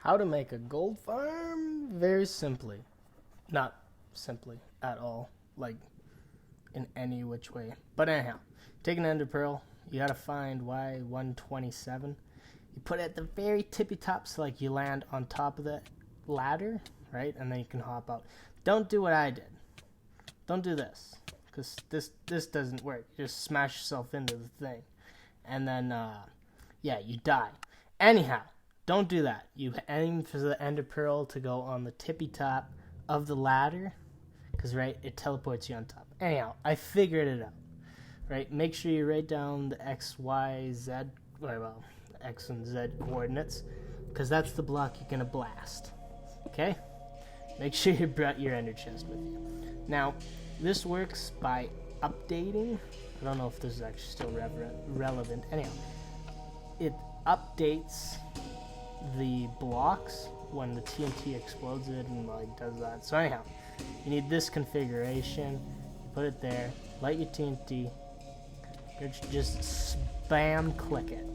How to make a gold farm? Very simply. Not simply at all, like in any which way. But anyhow, take an ender pearl. You gotta find Y127. You put it at the very tippy top, so like you land on top of the ladder, right? And then you can hop out. Don't do what I did. Don't do this, because this doesn't work. You just smash yourself into the thing. And then, yeah, you die. Anyhow, don't do that. You aim for the ender pearl to go on the tippy top of the ladder, because, right, it teleports you on top. Anyhow, I figured it out, right? Make sure you write down the X, Y, Z, well, X and Z coordinates, because that's the block you're going to blast, okay? Make sure you brought your ender chest with you. Now, this works by updating. I don't know if this is actually still relevant. Anyhow, it updates the blocks when the TNT explodes it and like does that. So anyhow, you need this configuration. You put it there, light your TNT, just spam click it,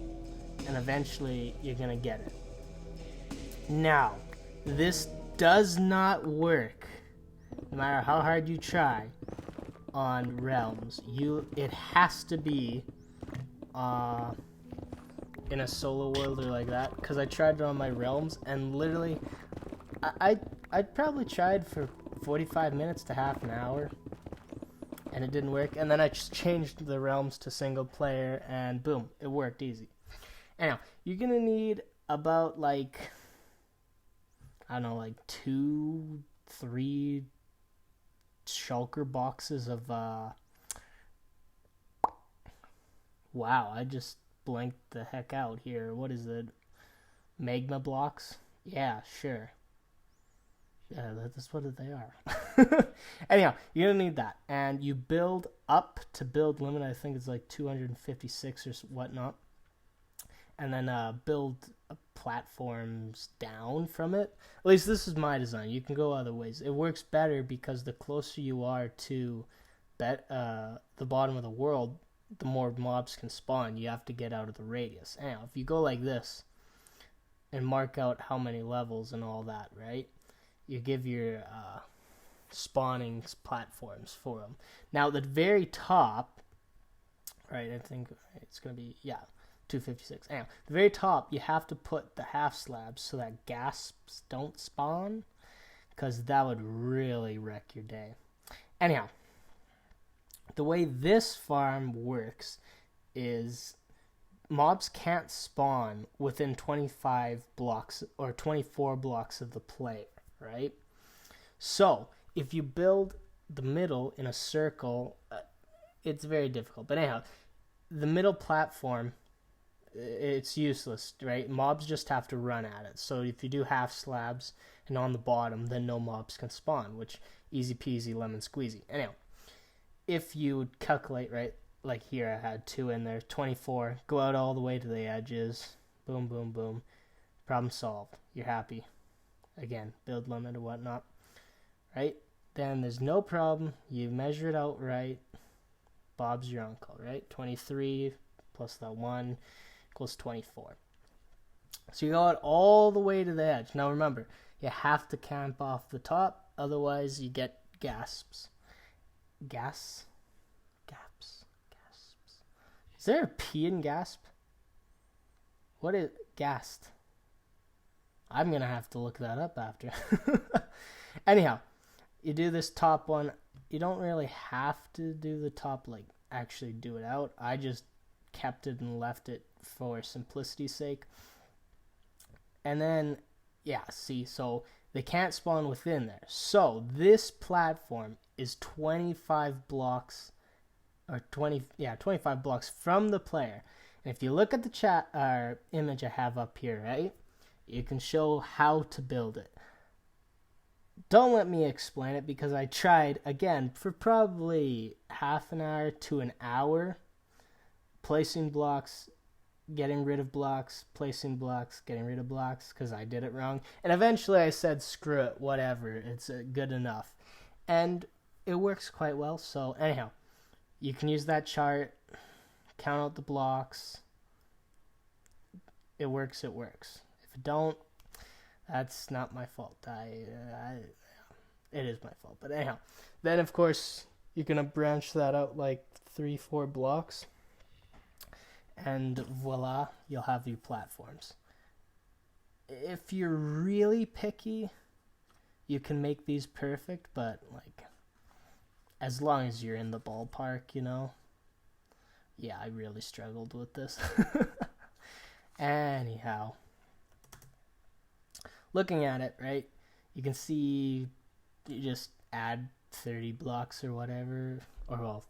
and eventually you're gonna get it. Now, this does not work no matter how hard you try on realms. It has to be in a solo world or like that, because I tried it on my realms and literally I probably tried for 45 minutes to half an hour and it didn't work, and then I just changed the realms to single player and boom, it worked easy. Anyhow, you're gonna need about like, I don't know, like 2-3 shulker boxes of wow, I just blanked the heck out here. What is it? Magma blocks? Yeah, sure. Yeah, that's what they are. Anyhow, you're gonna need that, and you build up to build limit. I think it's like 256 or whatnot, and then build platforms down from it. At least this is my design. You can go other ways. It works better because the closer you are to the bottom of the world, the more mobs can spawn. You have to get out of the radius. Anyhow, if you go like this and mark out how many levels and all that, right? You give your spawning platforms for them. Now, the very top, right, I think it's going to be, yeah, 256. Anyhow, the very top, you have to put the half slabs so that gasps don't spawn, because that would really wreck your day. Anyhow, the way this farm works is mobs can't spawn within 25 blocks or 24 blocks of the player, right? So if you build the middle in a circle, it's very difficult. But anyhow, the middle platform, it's useless, right? Mobs just have to run at it. So if you do half slabs and on the bottom, then no mobs can spawn, which easy peasy lemon squeezy. Anyhow, if you calculate, right, like here I had 2 in there, 24, go out all the way to the edges, boom, boom, boom, problem solved. You're happy. Again, build limit or whatnot, right? Then there's no problem. You measure it out right. Bob's your uncle, right? 23 plus that 1 equals 24. So you go out all the way to the edge. Now remember, you have to camp off the top, otherwise you get gasps. Gasps? Is there a P in gasp? What is gassed? I'm gonna have to look that up after. Anyhow, you do this top one. You don't really have to do the top, like actually do it out. I just kept it and left it for simplicity's sake. And then, yeah, see, so they can't spawn within there. So this platform is 25 blocks, or 25 blocks from the player. And if you look at the chat image I have up here, right, you can show how to build it. Don't let me explain it, because I tried, again, for probably half an hour to an hour, placing blocks, getting rid of blocks, placing blocks, getting rid of blocks, because I did it wrong. And eventually I said, screw it, whatever, it's good enough. And it works quite well. So anyhow, you can use that chart, count out the blocks. It works, it works. If it don't, That's not my fault. It is my fault. But anyhow, then of course you're gonna branch that out like 3-4 blocks, and voila, you'll have your platforms. If you're really picky, you can make these perfect, but like, as long as you're in the ballpark, you know. Yeah, I really struggled with this. Anyhow, looking at it, right, you can see you just add 30 blocks or whatever, or well,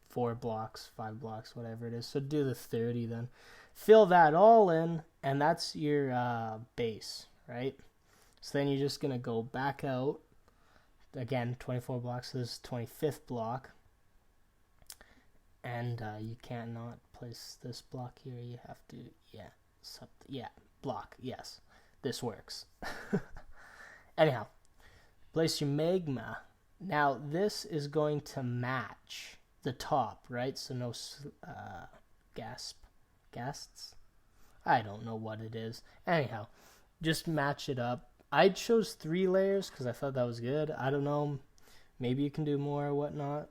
4 blocks, 5 blocks, whatever it is. So do the 30 then. Fill that all in, and that's your base, right? So then you're just going to go back out. Again, 24 blocks, so this is 25th block. And you cannot place this block here. You have to, block, yes. This works. Anyhow, place your magma. Now, this is going to match the top, right? So no gasts? I don't know what it is. Anyhow, just match it up. I chose 3 layers because I thought that was good. I don't know. Maybe you can do more or whatnot.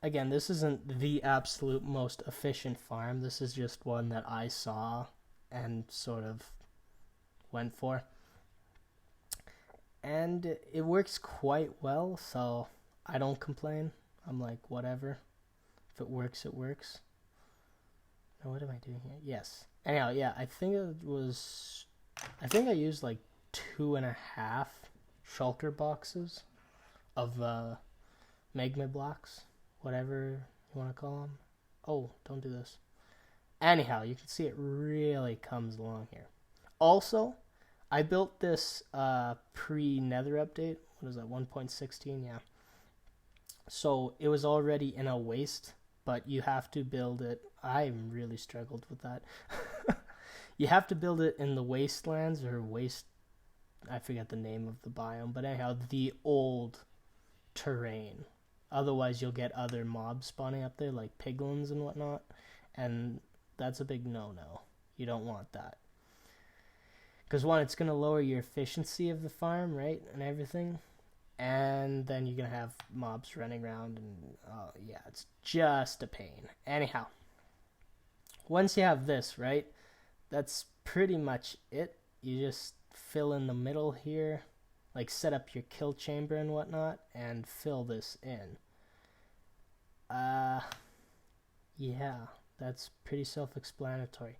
Again, this isn't the absolute most efficient farm. This is just one that I saw and sort of went for. And it works quite well, so I don't complain. I'm like, whatever. If it works, it works. Now, what am I doing here? Yes. Anyhow, yeah, I think I used like 2.5 shulker boxes of magma blocks, whatever you want to call them. Oh, don't do this. Anyhow, you can see it really comes along here. Also, I built this pre-nether update. What is that, 1.16? Yeah. So it was already in a waste, but you have to build it. I really struggled with that. You have to build it in the wastelands or I forget the name of the biome, but anyhow, the old terrain. Otherwise, you'll get other mobs spawning up there, like piglins and whatnot, and that's a big no-no. You don't want that. Because one, it's going to lower your efficiency of the farm, right, and everything, and then you're going to have mobs running around, and it's just a pain. Anyhow, once you have this, right, that's pretty much it. You just fill in the middle here, like set up your kill chamber and whatnot, and fill this in. Yeah, that's pretty self-explanatory.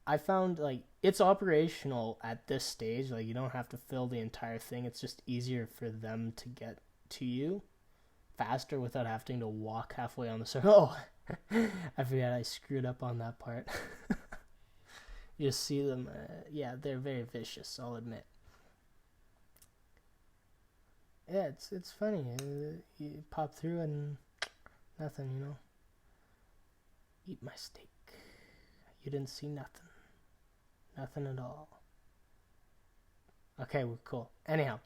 I found like it's operational at this stage. Like you don't have to fill the entire thing. It's just easier for them to get to you faster without having to walk halfway on the circle. Oh, I forgot I screwed up on that part. You just see them. They're very vicious, I'll admit. Yeah, it's funny. You pop through and nothing, you know. Eat my steak. You didn't see nothing. Nothing at all. Okay, well, cool. Anyhow,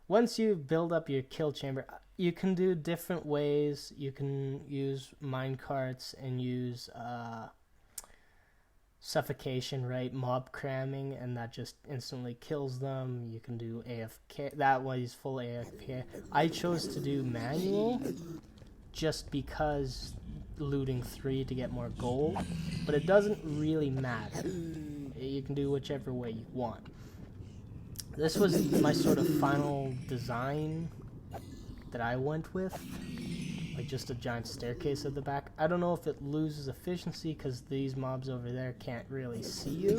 once you build up your kill chamber, you can do different ways. You can use minecarts and use suffocation, right? Mob cramming, and that just instantly kills them. You can do AFK. That was full AFK. I chose to do manual just because looting 3 to get more gold, but it doesn't really matter. You can do whichever way you want. This was my sort of final design that I went with, like just a giant staircase at the back. I don't know if it loses efficiency because these mobs over there can't really see you.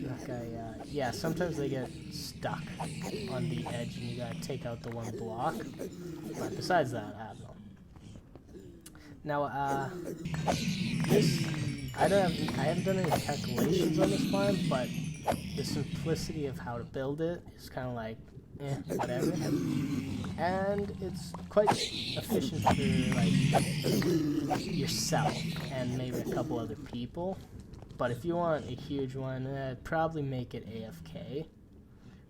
That guy, sometimes they get stuck on the edge and you gotta take out the one block. But besides that, I don't know. Now, I haven't done any calculations on this farm, but the simplicity of how to build it is kind of like, whatever. And it's quite efficient for like yourself and maybe a couple other people. But if you want a huge one, I'd probably make it AFK,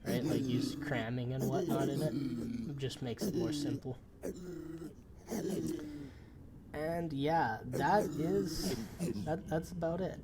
right? Like use cramming and whatnot in it. It just makes it more simple. And yeah, that's about it.